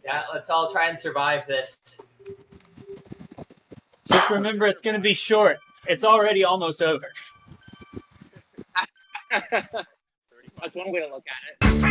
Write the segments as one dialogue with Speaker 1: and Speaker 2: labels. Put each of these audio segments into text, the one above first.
Speaker 1: Yeah, let's all try and survive this.
Speaker 2: Just remember, it's going to be short. It's already almost over.
Speaker 1: That's one way to look at it.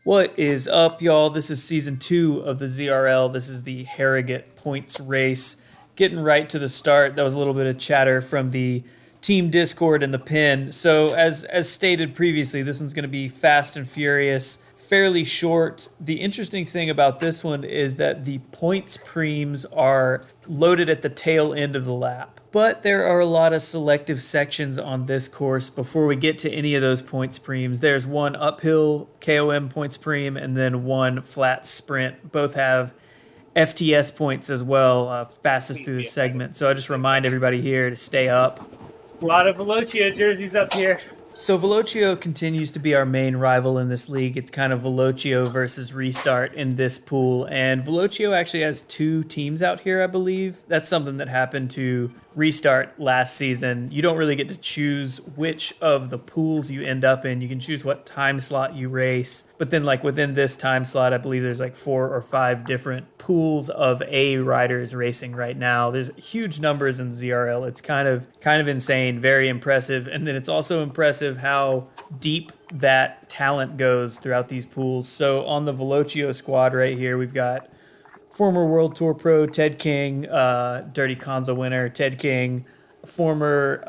Speaker 3: What is up, y'all? This is season 2 of the ZRL. This is the Harrogate points race. Getting right to the start. That was a little bit of chatter from the team Discord and the pin. So as stated previously, this one's going to be fast and furious, fairly short. The interesting thing about this one is that the points preems are loaded at the tail end of the lap. But there are a lot of selective sections on this course before we get to any of those points preems. There's one uphill KOM points preem and then one flat sprint. Both have FTS points as well, fastest through the segment. So I just remind everybody here to stay up.
Speaker 2: A lot of Velocio jerseys up here.
Speaker 3: So Velocio continues to be our main rival in this league. It's kind of Velocio versus Restart in this pool. And Velocio actually has 2 teams out here, I believe. That's something that happened to Restart last season. You don't really get to choose which of the pools you end up in. You can choose what time slot you race. But then like within this time slot, I believe there's like 4 or 5 different pools of A riders racing right now. There's huge numbers in ZRL. It's kind of insane, very impressive. And then it's also impressive how deep that talent goes throughout these pools. So on the Velocio squad right here, we've got former World Tour Pro Ted King, Dirty Conza winner Ted King, former,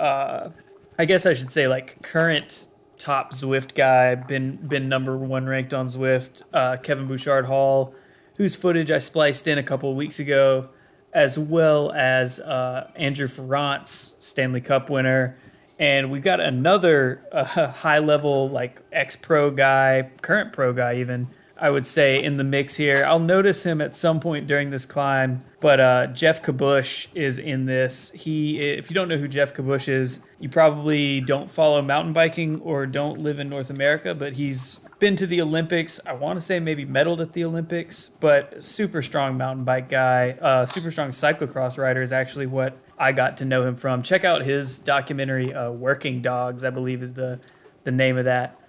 Speaker 3: I guess I should say like current top Zwift guy, been number 1 ranked on Zwift, Kevin Bouchard Hall, whose footage I spliced in a couple of weeks ago, as well as Andrew Ferrance, Stanley Cup winner. And we've got another high-level, like, ex-pro guy, current pro guy even, I would say, in the mix here. I'll notice him at some point during this climb, but Jeff Kabush is in this. If you don't know who Jeff Kabush is, you probably don't follow mountain biking or don't live in North America, but he's been to the Olympics. I want to say maybe medaled at the Olympics, but super strong mountain bike guy. Super strong cyclocross rider is actually what I got to know him from. Check out his documentary, Working Dogs, I believe is the name of that.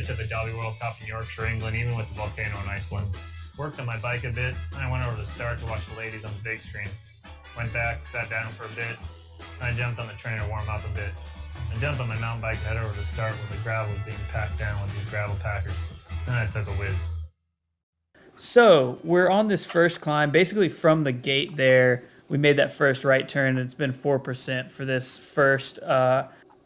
Speaker 4: To the Derby World Cup in Yorkshire, England, even with the volcano in Iceland. Worked on my bike a bit, and I went over to the start to watch the ladies on the big screen. Went back, sat down for a bit, and I jumped on the trainer to warm up a bit. I jumped on my mountain bike to head over to the start where the gravel was being packed down with these gravel packers. Then I took a whiz.
Speaker 3: So we're on this first climb, basically from the gate there. We made that first right turn, and it's been 4% for this first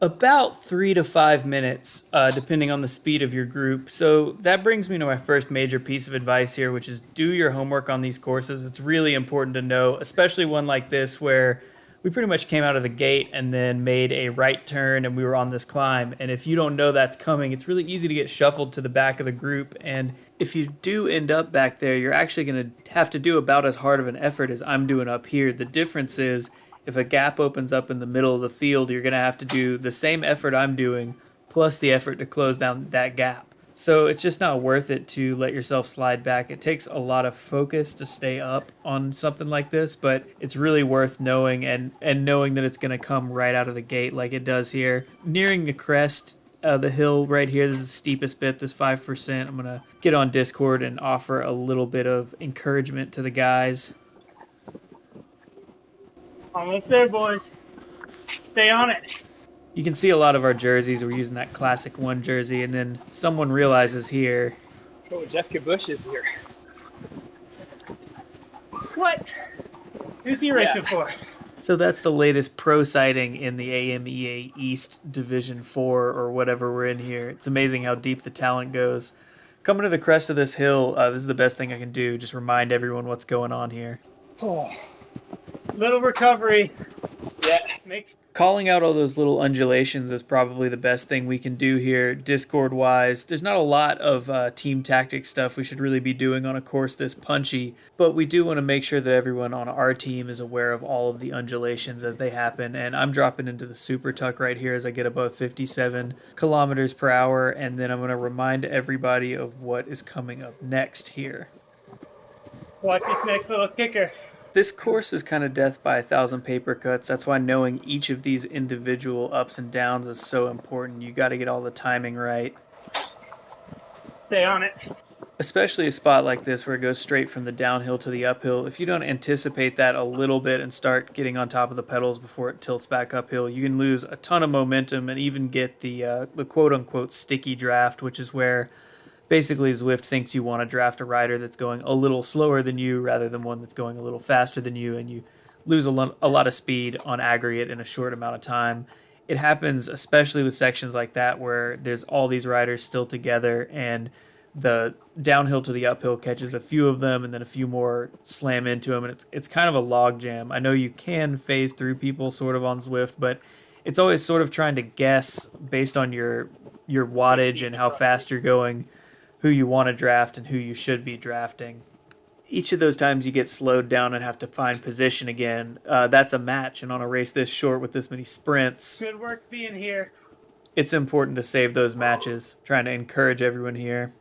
Speaker 3: about 3 to 5 minutes, depending on the speed of your group. So that brings me to my first major piece of advice here, which is do your homework on these courses. It's really important to know, especially one like this where we pretty much came out of the gate and then made a right turn and we were on this climb. And if you don't know that's coming, it's really easy to get shuffled to the back of the group. And if you do end up back there, you're actually going to have to do about as hard of an effort as I'm doing up here. The difference is, if a gap opens up in the middle of the field, you're going to have to do the same effort I'm doing, plus the effort to close down that gap. So it's just not worth it to let yourself slide back. It takes a lot of focus to stay up on something like this, but it's really worth knowing and knowing that it's going to come right out of the gate like it does here. Nearing the crest of the hill right here, this is the steepest bit, this 5%. I'm going to get on Discord and offer a little bit of encouragement to the guys.
Speaker 2: Almost there, boys. Stay on it.
Speaker 3: You can see a lot of our jerseys. We're using that Classic 1 jersey, and then someone realizes here.
Speaker 1: Oh, Jeff Kabush is here.
Speaker 2: What? Who's he racing for?
Speaker 3: So that's the latest pro sighting in the AMEA East Division 4 or whatever we're in here. It's amazing how deep the talent goes. Coming to the crest of this hill, this is the best thing I can do. Just remind everyone what's going on here.
Speaker 1: Oh.
Speaker 2: Little recovery.
Speaker 1: Yeah.
Speaker 3: Calling out all those little undulations is probably the best thing we can do here, Discord-wise. There's not a lot of team tactic stuff we should really be doing on a course this punchy, but we do want to make sure that everyone on our team is aware of all of the undulations as they happen, and I'm dropping into the super tuck right here as I get above 57 kilometers per hour, and then I'm going to remind everybody of what is coming up next here.
Speaker 2: Watch this next little kicker.
Speaker 3: This course is kind of death by 1,000 paper cuts. That's why knowing each of these individual ups and downs is so important. You got to get all the timing right.
Speaker 2: Stay on it.
Speaker 3: Especially a spot like this where it goes straight from the downhill to the uphill. If you don't anticipate that a little bit and start getting on top of the pedals before it tilts back uphill, you can lose a ton of momentum and even get the quote-unquote sticky draft, which is where basically Zwift thinks you want to draft a rider that's going a little slower than you rather than one that's going a little faster than you, and you lose a lot of speed on aggregate in a short amount of time. It happens especially with sections like that where there's all these riders still together and the downhill to the uphill catches a few of them and then a few more slam into them, and it's kind of a log jam. I know you can phase through people sort of on Zwift, but it's always sort of trying to guess based on your wattage and how fast you're going who you want to draft and who you should be drafting. Each of those times you get slowed down and have to find position again, that's a match. And on a race this short with this many sprints,
Speaker 2: Good work being here.
Speaker 3: it's important to save those matches. Trying to encourage everyone here.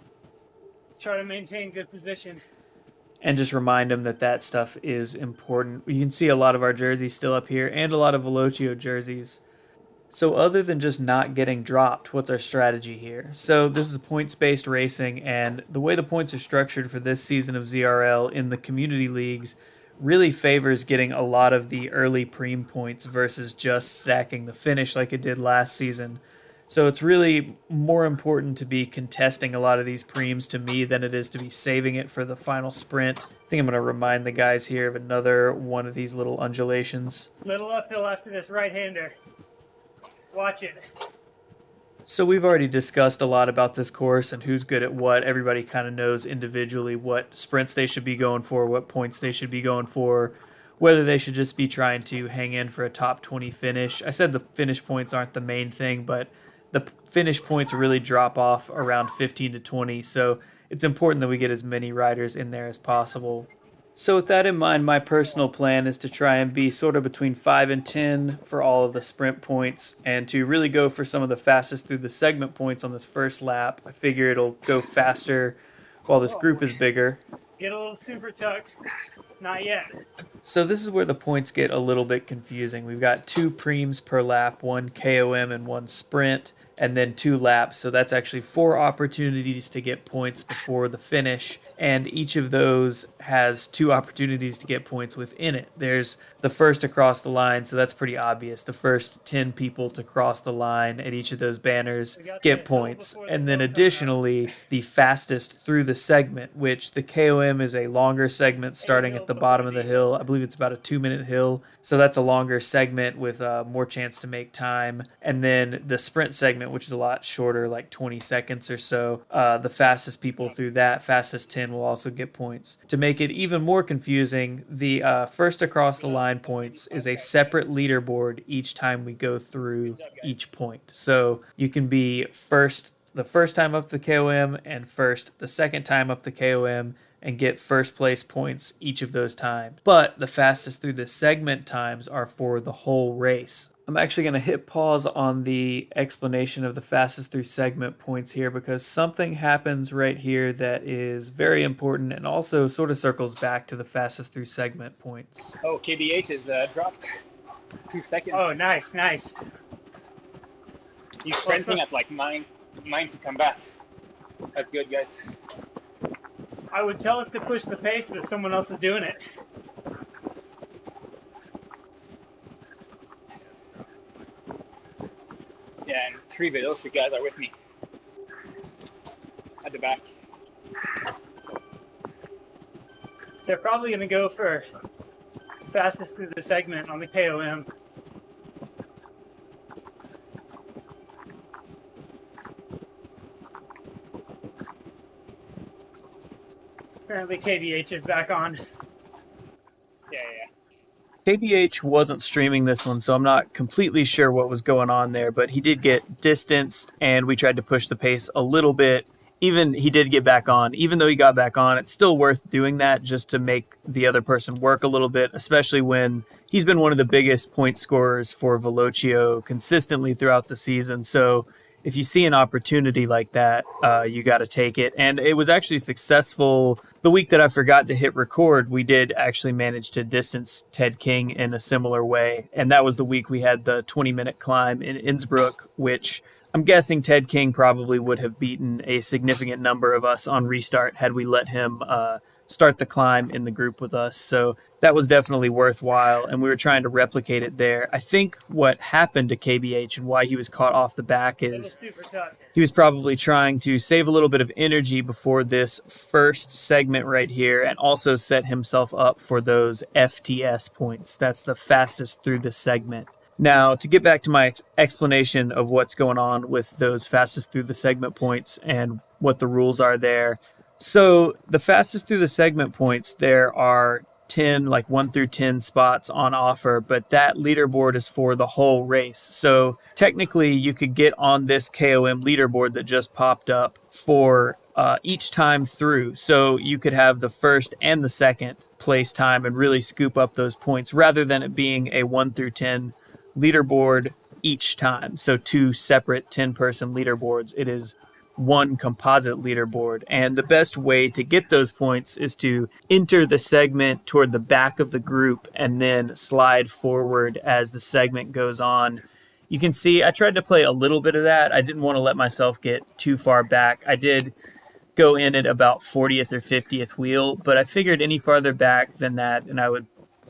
Speaker 2: Try to maintain good position.
Speaker 3: And just remind them that that stuff is important. You can see a lot of our jerseys still up here and a lot of Velocio jerseys. So other than just not getting dropped, what's our strategy here? So this is points-based racing, and the way the points are structured for this season of ZRL in the community leagues really favors getting a lot of the early preem points versus just stacking the finish like it did last season. So it's really more important to be contesting a lot of these preems to me than it is to be saving it for the final sprint. I think I'm going to remind the guys here of another one of these little undulations.
Speaker 2: Little uphill after this right-hander. Watch it.
Speaker 3: So we've already discussed a lot about this course and who's good at what. Everybody kind of knows individually what sprints they should be going for, what points they should be going for, whether they should just be trying to hang in for a top 20 finish. I said the finish points aren't the main thing, but the finish points really drop off around 15 to 20, so it's important that we get as many riders in there as possible. So with that in mind, my personal plan is to try and be sort of between 5 and 10 for all of the sprint points and to really go for some of the fastest through the segment points on this first lap. I figure it'll go faster while this group is bigger.
Speaker 2: Get a little super tuck. Not yet.
Speaker 3: So this is where the points get a little bit confusing. We've got 2 preems per lap, 1 KOM and 1 sprint, and then 2 laps. So that's actually 4 opportunities to get points before the finish. And each of those has 2 opportunities to get points within it. There's the first to cross the line, so that's pretty obvious. The first 10 people to cross the line at each of those banners get points. And then additionally, the fastest through the segment, which the KOM is a longer segment starting at the bottom of the hill. I believe it's about a 2-minute hill. So that's a longer segment with more chance to make time. And then the sprint segment, which is a lot shorter, like 20 seconds or so. The fastest people through that, fastest 10 will also get points. To make it even more confusing, the first across the line points is a separate leaderboard each time we go through each point. So you can be first the first time up the KOM and first the second time up the KOM and get first place points each of those times. But the fastest through the segment times are for the whole race. I'm actually going to hit pause on the explanation of the fastest through segment points here because something happens right here that is very important and also sort of circles back to the fastest through segment points.
Speaker 1: Oh, KBH is dropped 2 seconds.
Speaker 2: Oh, nice, nice.
Speaker 1: He's sprinting at like 9 to come back. That's good, guys.
Speaker 2: I would tell us to push the pace, but someone else is doing it.
Speaker 1: Yeah, and 3 Velocio guys are with me at the back.
Speaker 2: They're probably going to go for fastest through the segment on the KOM. Apparently KVH is back on.
Speaker 1: Yeah.
Speaker 3: KBH wasn't streaming this one, so I'm not completely sure what was going on there, but he did get distanced, and we tried to push the pace a little bit. Even he did get back on. Even though he got back on, it's still worth doing that just to make the other person work a little bit, especially when he's been one of the biggest point scorers for Velocio consistently throughout the season. So if you see an opportunity like that, you got to take it. And it was actually successful. The week that I forgot to hit record, we did actually manage to distance Ted King in a similar way. And that was the week we had the 20-minute climb in Innsbruck, which I'm guessing Ted King probably would have beaten a significant number of us on restart had we let him start the climb in the group with us. So that was definitely worthwhile, and we were trying to replicate it there. I think what happened to KBH and why he was caught off the back is he was probably trying to save a little bit of energy before this first segment right here and also set himself up for those FTS points. That's the fastest through the segment. Now, to get back to my explanation of what's going on with those fastest through the segment points and what the rules are there. So the fastest through the segment points, there are 10, like 1 through 10 spots on offer, but that leaderboard is for the whole race. So technically you could get on this KOM leaderboard that just popped up for each time through. So you could have the first and the second place time and really scoop up those points rather than it being a 1 through 10 leaderboard each time. So 2 separate 10-person leaderboards. It is one composite leaderboard. And the best way to get those points is to enter the segment toward the back of the group and then slide forward as the segment goes on. You can see I tried to play a little bit of that. I didn't want to let myself get too far back. I did go in at about 40th or 50th wheel, but I figured any farther back than that and I would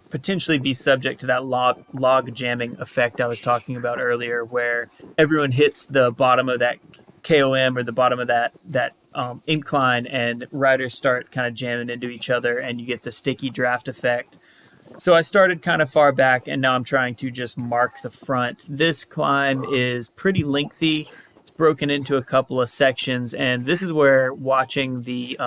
Speaker 3: potentially be subject to that log jamming effect I was talking about earlier, where everyone hits the bottom of that KOM or the bottom of that incline and riders start kind of jamming into each other and you get the sticky draft effect. So I started kind of far back and now I'm trying to just mark the front. This climb is pretty lengthy. It's broken into a couple of sections, and this is where watching the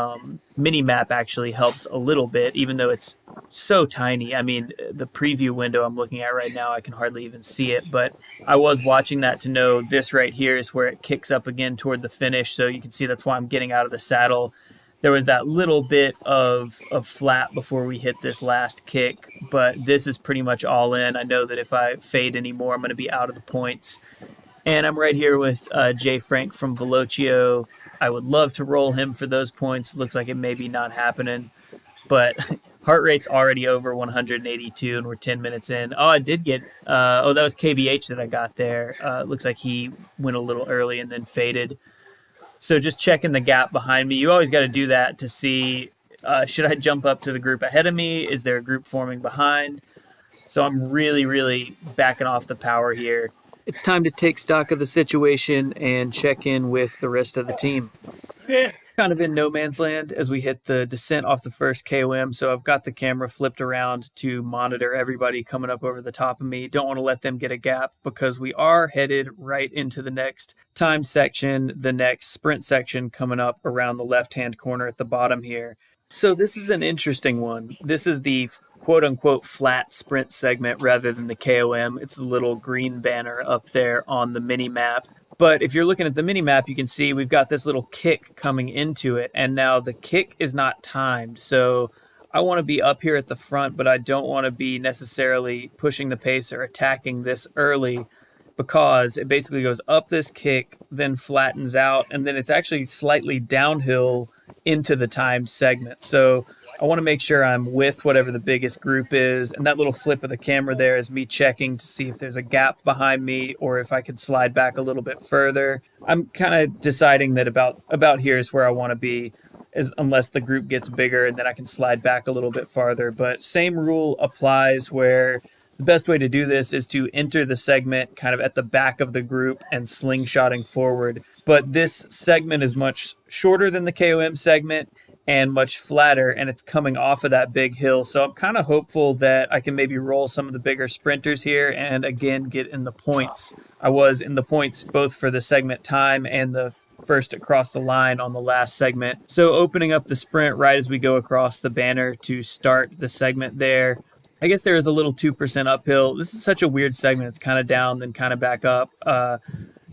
Speaker 3: mini map actually helps a little bit, even though it's so tiny. I mean, the preview window I'm looking at right now, I can hardly even see it, but I was watching that to know this right here is where it kicks up again toward the finish. So you can see that's why I'm getting out of the saddle. There was that little bit of flat before we hit this last kick, but this is pretty much all in. I know that if I fade anymore, I'm going to be out of the points. And I'm right here with Jay Frank from Velocio. I would love to roll him for those points. Looks like it may be not happening, but heart rate's already over 182 and we're 10 minutes in. Oh, I did get, that was KBH that I got there. Looks like he went a little early and then faded. So just checking the gap behind me. You always got to do that to see, should I jump up to the group ahead of me? Is there a group forming behind? So I'm really, really backing off the power here. It's time to take stock of the situation and check in with the rest of the team. Kind of in no man's land as we hit the descent off the first KOM, so I've got the camera flipped around to monitor everybody coming up over the top of me. Don't want to let them get a gap because we are headed right into the next time section, the next sprint section coming up around the left-hand corner at the bottom here. So this is an interesting one. This is the quote-unquote flat sprint segment rather than the KOM. It's the little green banner up there on the mini-map. But if you're looking at the mini-map, you can see we've got this little kick coming into it. And now the kick is not timed. So I want to be up here at the front, but I don't want to be necessarily pushing the pace or attacking this early because it basically goes up this kick, then flattens out, and then it's actually slightly downhill into the timed segment. So I want to make sure I'm with whatever the biggest group is, and that little flip of the camera there is me checking to see if there's a gap behind me or if I could slide back a little bit further. I'm kind of deciding that about here is where I want to be, unless the group gets bigger and then I can slide back a little bit farther. But same rule applies where the best way to do this is to enter the segment kind of at the back of the group and slingshotting forward. But this segment is much shorter than the KOM segment and much flatter, and it's coming off of that big hill. So I'm kind of hopeful that I can maybe roll some of the bigger sprinters here and again get in the points. I was in the points both for the segment time and the first across the line on the last segment. So opening up the sprint right as we go across the banner to start the segment there. I guess there is a little 2% uphill. This is such a weird segment. It's kind of down, then kind of back up.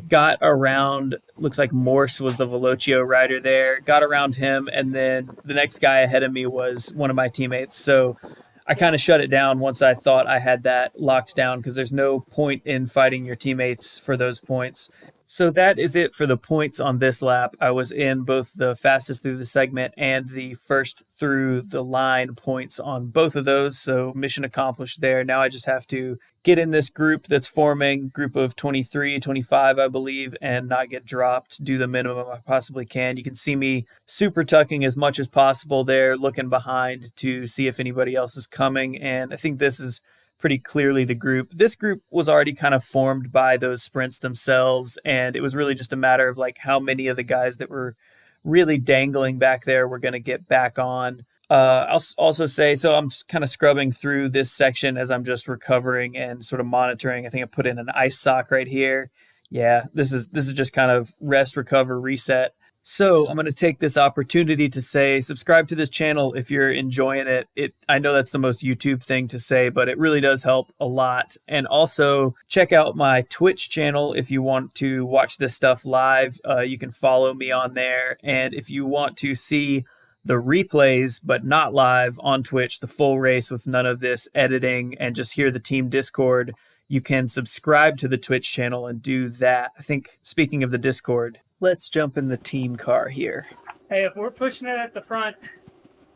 Speaker 3: Got around, looks like Morse was the Velocio rider there. Got around him, and then the next guy ahead of me was one of my teammates. So I kind of shut it down once I thought I had that locked down because there's no point in fighting your teammates for those points. So that is it for the points on this lap. I was in both the fastest through the segment and the first through the line points on both of those. So mission accomplished there. Now I just have to get in this group that's forming, group of 23, 25, I believe, and not get dropped, do the minimum I possibly can. You can see me super tucking as much as possible there, looking behind to see if anybody else is coming. And I think this is pretty clearly the group. This group was already kind of formed by those sprints themselves, and it was really just a matter of like how many of the guys that were really dangling back there were going to get back on. I'll also say, so I'm just kind of scrubbing through this section as I'm just recovering and sort of monitoring. I think I put in an ice sock right here. Yeah, this is just kind of rest, recover, reset. So I'm going to take this opportunity to say, subscribe to this channel if you're enjoying it. I know that's the most YouTube thing to say, but it really does help a lot. And also check out my Twitch channel if you want to watch this stuff live. You can follow me on there. And if you want to see the replays, but not live on Twitch, the full race with none of this editing and just hear the team Discord, you can subscribe to the Twitch channel and do that. I think, speaking of the Discord, let's jump in the team car here.
Speaker 2: Hey, if we're pushing it at the front,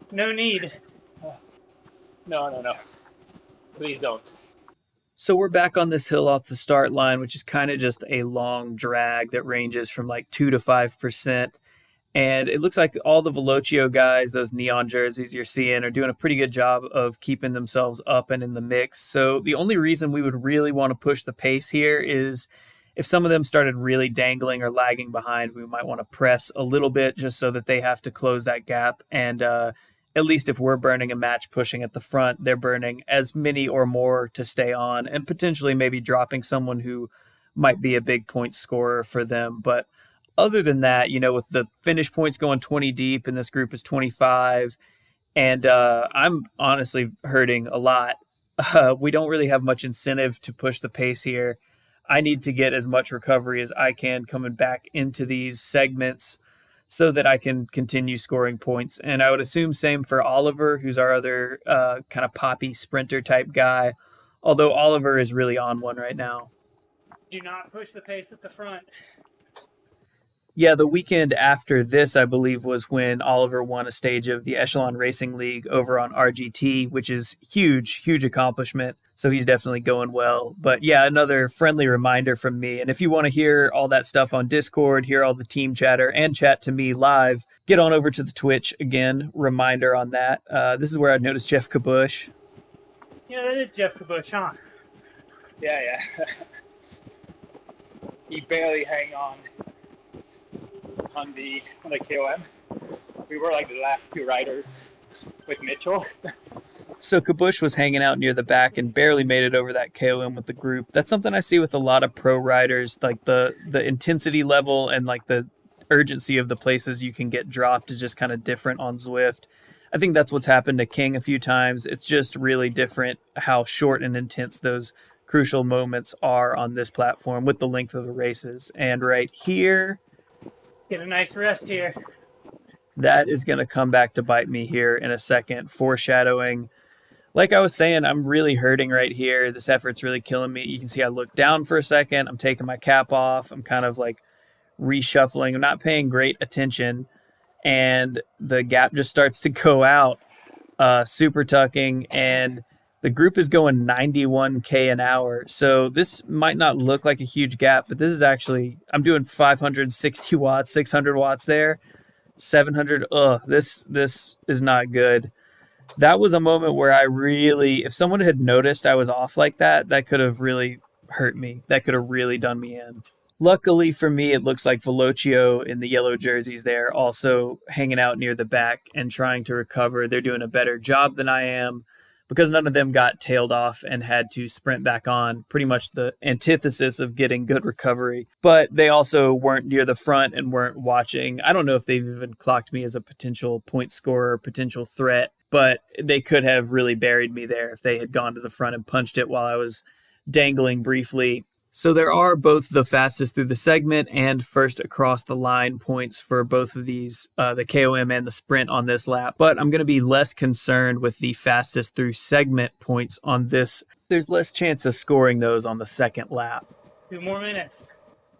Speaker 2: no need.
Speaker 1: No. Please don't.
Speaker 3: So we're back on this hill off the start line, which is kind of just a long drag that ranges from like 2 to 5%. And it looks like all the Velocio guys, those neon jerseys you're seeing, are doing a pretty good job of keeping themselves up and in the mix. So the only reason we would really want to push the pace here is if some of them started really dangling or lagging behind, we might want to press a little bit just so that they have to close that gap. And at least if we're burning a match pushing at the front, they're burning as many or more to stay on and potentially maybe dropping someone who might be a big point scorer for them. But other than that, with the finish points going 20 deep and this group is 25, and I'm honestly hurting a lot. We don't really have much incentive to push the pace here. I need to get as much recovery as I can coming back into these segments so that I can continue scoring points. And I would assume same for Oliver, who's our other kind of poppy sprinter type guy, although Oliver is really on one right now.
Speaker 2: Do not push the pace at the front.
Speaker 3: Yeah, the weekend after this, I believe, was when Oliver won a stage of the Echelon Racing League over on RGT, which is huge accomplishment. So he's definitely going well. But yeah, another friendly reminder from me. And if you want to hear all that stuff on Discord, hear all the team chatter, and chat to me live, get on over to the Twitch. Again, reminder on that. This is where I noticed Jeff Kabush.
Speaker 2: Yeah, that is Jeff Kabush, huh?
Speaker 1: Yeah. He barely hang on the KOM. We were like the last two riders with Mitchell.
Speaker 3: So Kabush was hanging out near the back and barely made it over that KOM with the group. That's something I see with a lot of pro riders, like the intensity level and like the urgency of the places you can get dropped is just kind of different on Zwift. I think that's what's happened to King a few times. It's just really different how short and intense those crucial moments are on this platform with the length of the races. And right here,
Speaker 2: get a nice rest here.
Speaker 3: That is going to come back to bite me here in a second, foreshadowing. Like I was saying, I'm really hurting right here. This effort's really killing me. You can see I look down for a second. I'm taking my cap off. I'm kind of like reshuffling. I'm not paying great attention. And the gap just starts to go out, super tucking. And the group is going 91K an hour. So this might not look like a huge gap, but this is actually, I'm doing 560 watts, 600 watts there, 700. This is not good. That was a moment where I really, if someone had noticed I was off like that, that could have really hurt me. That could have really done me in. Luckily for me, it looks like Velocio in the yellow jerseys there also hanging out near the back and trying to recover. They're doing a better job than I am. because none of them got tailed off and had to sprint back on, pretty much the antithesis of getting good recovery. But they also weren't near the front and weren't watching. I don't know if they've even clocked me as a potential point scorer, potential threat, but they could have really buried me there if they had gone to the front and punched it while I was dangling briefly. So there are both the fastest through the segment and first across the line points for both of these, the KOM and the sprint on this lap. But I'm going to be less concerned with the fastest through segment points on this. There's less chance of scoring those on the second lap.
Speaker 2: 2 more minutes.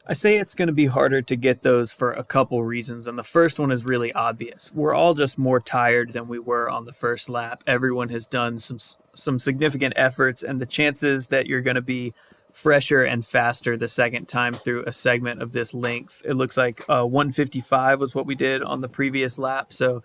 Speaker 3: I say it's going to be harder to get those for a couple reasons, and the first one is really obvious. We're all just more tired than we were on the first lap. Everyone has done some significant efforts, and the chances that you're going to be fresher and faster the second time through a segment of this length. It looks like 155 was what we did on the previous lap. So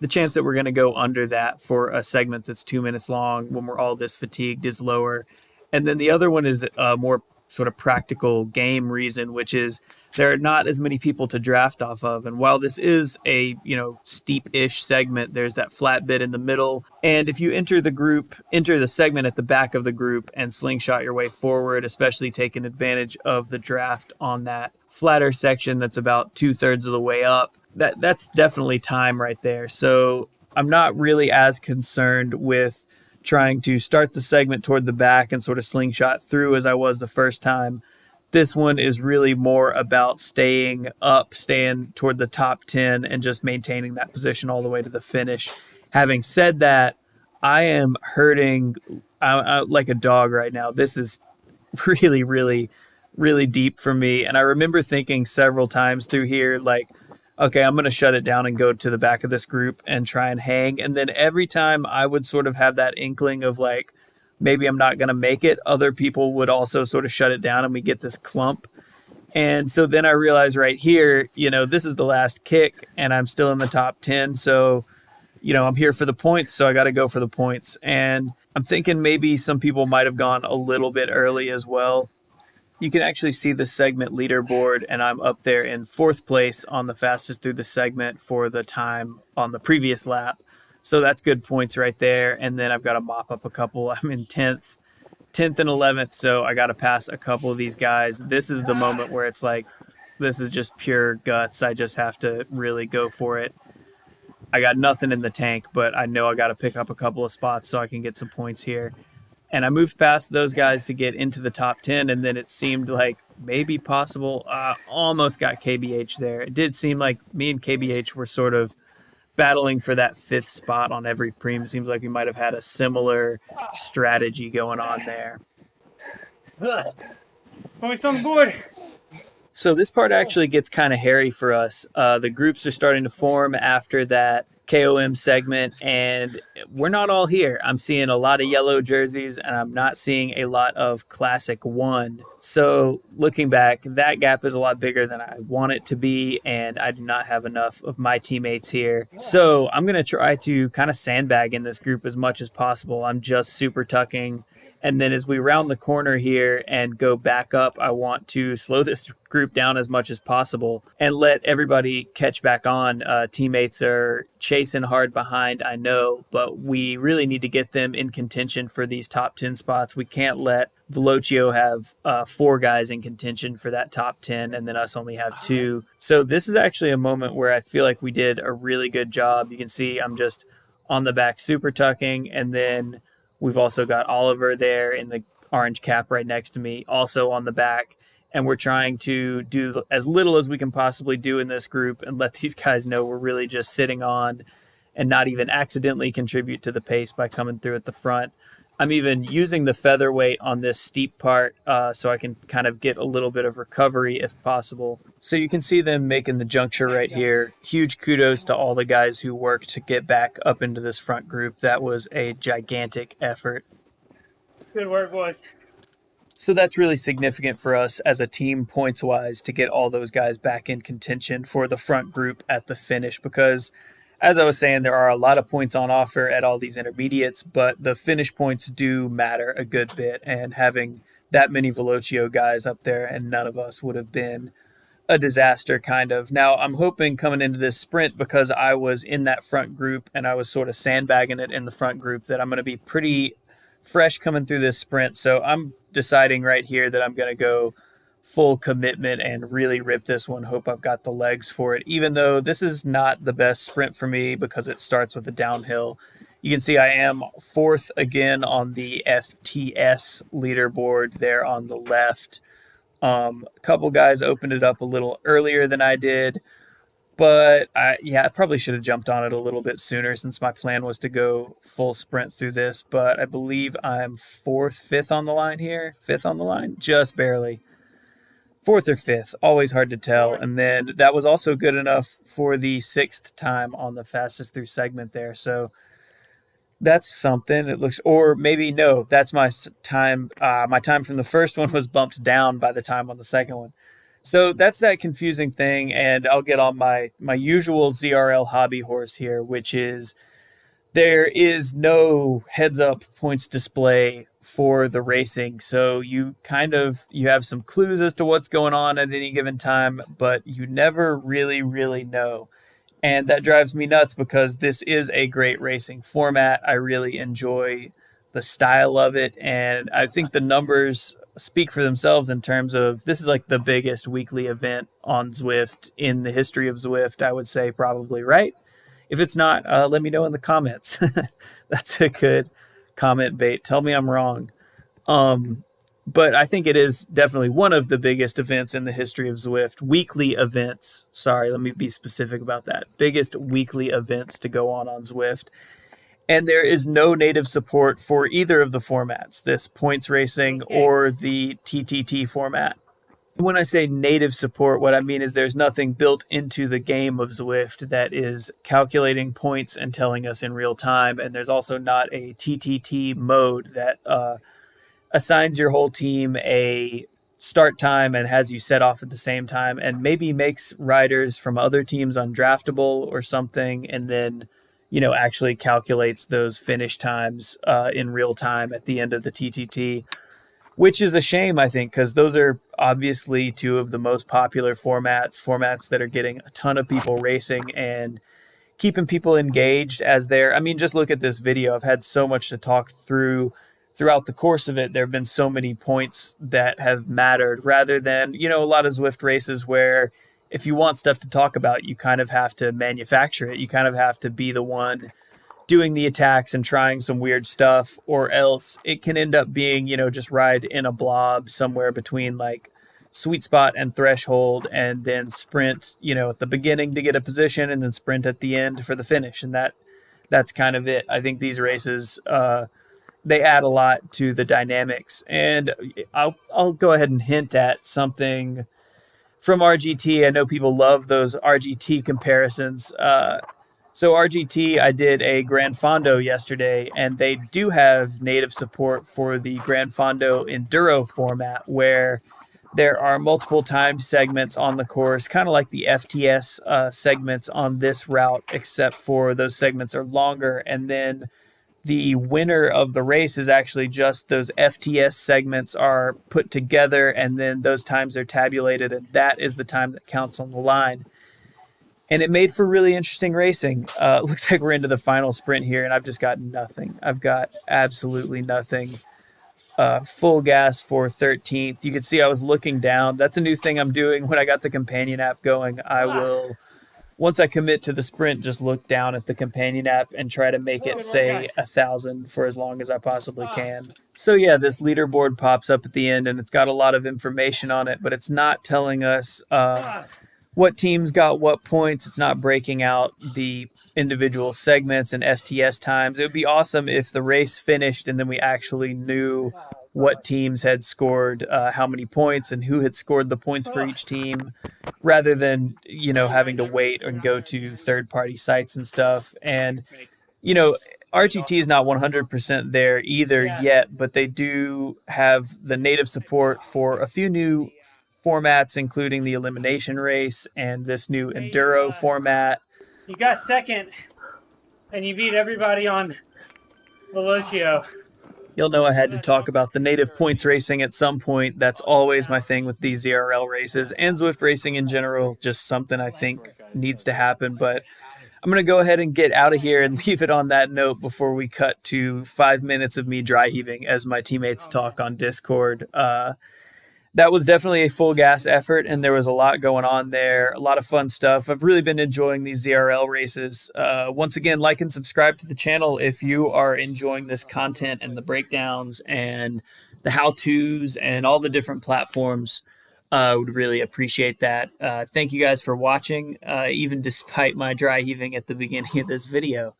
Speaker 3: the chance that we're going to go under that for a segment that's 2 minutes long when we're all this fatigued is lower. And then the other one is a more sort of practical game reason, which is there are not as many people to draft off of. And while this is a, steep-ish segment, there's that flat bit in the middle. And if you enter the segment at the back of the group and slingshot your way forward, especially taking advantage of the draft on that flatter section that's about 2/3 of the way up, that's definitely time right there. So I'm not really as concerned with trying to start the segment toward the back and sort of slingshot through as I was the first time. This one is really more about staying toward the top 10 and just maintaining that position all the way to the finish. Having said that, I am hurting like a dog right now. This is really, really, really deep for me. And I remember thinking several times through here, like, okay, I'm going to shut it down and go to the back of this group and try and hang. And then every time I would sort of have that inkling of like, maybe I'm not going to make it, other people would also sort of shut it down and we get this clump. And so then I realized right here, this is the last kick and I'm still in the top 10. So, I'm here for the points. So I got to go for the points. And I'm thinking maybe some people might have gone a little bit early as well. You can actually see the segment leaderboard, and I'm up there in 4th place on the fastest through the segment for the time on the previous lap. So that's good points right there. And then I've got to mop up a couple. I'm in 10th and 11th, so I got to pass a couple of these guys. This is the moment where it's like, this is just pure guts. I just have to really go for it. I got nothing in the tank, but I know I got to pick up a couple of spots so I can get some points here. And I moved past those guys to get into the top 10, and then it seemed like maybe possible. Almost got KBH there. It did seem like me and KBH were sort of battling for that 5th spot on every preem. Seems like we might have had a similar strategy going on there.
Speaker 2: Points on the board.
Speaker 3: So this part actually gets kind of hairy for us. The groups are starting to form after that KOM segment, and we're not all here. I'm seeing a lot of yellow jerseys, and I'm not seeing a lot of Classic 1. So looking back, that gap is a lot bigger than I want it to be, and I do not have enough of my teammates here. So I'm going to try to kind of sandbag in this group as much as possible. I'm just super tucking. And then as we round the corner here and go back up, I want to slow this group down as much as possible and let everybody catch back on. Teammates are chasing hard behind, I know, but we really need to get them in contention for these top 10 spots. We can't let Velocio have 4 guys in contention for that top 10 and then us only have 2. So this is actually a moment where I feel like we did a really good job. You can see I'm just on the back super tucking, and then we've also got Oliver there in the orange cap right next to me, also on the back. And we're trying to do as little as we can possibly do in this group and let these guys know we're really just sitting on and not even accidentally contribute to the pace by coming through at the front. I'm even using the featherweight on this steep part so I can kind of get a little bit of recovery if possible. So you can see them making the juncture right here. Huge kudos to all the guys who worked to get back up into this front group. That was a gigantic effort.
Speaker 2: Good work, boys.
Speaker 3: So that's really significant for us as a team points-wise to get all those guys back in contention for the front group at the finish because, as I was saying, there are a lot of points on offer at all these intermediates, but the finish points do matter a good bit, and having that many Velocio guys up there and none of us would have been a disaster, kind of. Now, I'm hoping coming into this sprint, because I was in that front group and I was sort of sandbagging it in the front group, that I'm going to be pretty fresh coming through this sprint. So I'm deciding right here that I'm going to go full commitment and really rip this one. Hope I've got the legs for it, even though this is not the best sprint for me because it starts with a downhill. You can see I am 4th again on the FTS leaderboard there on the left. A couple guys opened it up a little earlier than I did, but I probably should have jumped on it a little bit sooner, since my plan was to go full sprint through this. But I believe I'm 5th on the line here. 5th on the line, just barely. 4th or 5th, always hard to tell. And then that was also good enough for the 6th time on the fastest through segment there. So that's something. It looks, or maybe no, that's my time. My time from the first one was bumped down by the time on the second one. So that's that confusing thing. And I'll get on my usual ZRL hobby horse here, which is there is no heads-up points display for the racing. So you have some clues as to what's going on at any given time, but you never really, really know. And that drives me nuts, because this is a great racing format. I really enjoy the style of it, and I think the numbers speak for themselves in terms of this is like the biggest weekly event on Zwift in the history of Zwift, I would say, probably, right? If it's not, let me know in the comments. That's a good comment bait. Tell me I'm wrong. But I think it is definitely one of the biggest events in the history of Zwift. Weekly events. Sorry, let me be specific about that. Biggest weekly events to go on Zwift. And there is no native support for either of the formats, this points racing or the TTT format. When I say native support, what I mean is there's nothing built into the game of Zwift that is calculating points and telling us in real time. And there's also not a TTT mode that assigns your whole team a start time and has you set off at the same time, and maybe makes riders from other teams undraftable or something, and then, actually calculates those finish times in real time at the end of the TTT, which is a shame, I think, because those are obviously two of the most popular formats that are getting a ton of people racing and keeping people engaged as they're, just look at this video. I've had so much to talk throughout the course of it. There have been so many points that have mattered, rather than, a lot of Zwift races where if you want stuff to talk about, you kind of have to manufacture it. You kind of have to be the one doing the attacks and trying some weird stuff, or else it can end up being, just ride in a blob somewhere between like sweet spot and threshold, and then sprint, at the beginning to get a position, and then sprint at the end for the finish. And that's kind of it. I think these races, they add a lot to the dynamics. And I'll go ahead and hint at something from RGT. I know people love those RGT comparisons. So RGT, I did a Gran Fondo yesterday, and they do have native support for the Gran Fondo Enduro format, where there are multiple timed segments on the course, kind of like the FTS segments on this route, except for those segments are longer. And then the winner of the race is actually just those FTS segments are put together, and then those times are tabulated, and that is the time that counts on the line. And it made for really interesting racing. Looks like we're into the final sprint here, and I've just got nothing. I've got absolutely nothing. Full gas for 13th. You can see I was looking down. That's a new thing I'm doing when I got the companion app going. I will, once I commit to the sprint, just look down at the companion app and try to make it say 1,000 for as long as I possibly can. So yeah, this leaderboard pops up at the end, and it's got a lot of information on it, but it's not telling us what teams got what points. It's not breaking out the individual segments and FTS times. It would be awesome if the race finished and then we actually knew what teams had scored how many points and who had scored the points for each team, rather than, having to wait and go to third-party sites and stuff. And, RGT is not 100% there either yet, but they do have the native support for a few new formats, including the elimination race and this new enduro format.
Speaker 2: You got second, and you beat everybody on Velocio.
Speaker 3: You'll know I had to talk about the native points racing at some point. That's always my thing with these ZRL races and Zwift racing in general, just something I think needs to happen. But I'm going to go ahead and get out of here and leave it on that note before we cut to 5 minutes of me dry heaving as my teammates talk on Discord. That was definitely a full gas effort, and there was a lot going on there, a lot of fun stuff. I've really been enjoying these ZRL races. Once again, like and subscribe to the channel if you are enjoying this content and the breakdowns and the how-tos and all the different platforms. Would really appreciate that. Thank you guys for watching, even despite my dry heaving at the beginning of this video.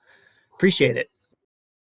Speaker 3: Appreciate it.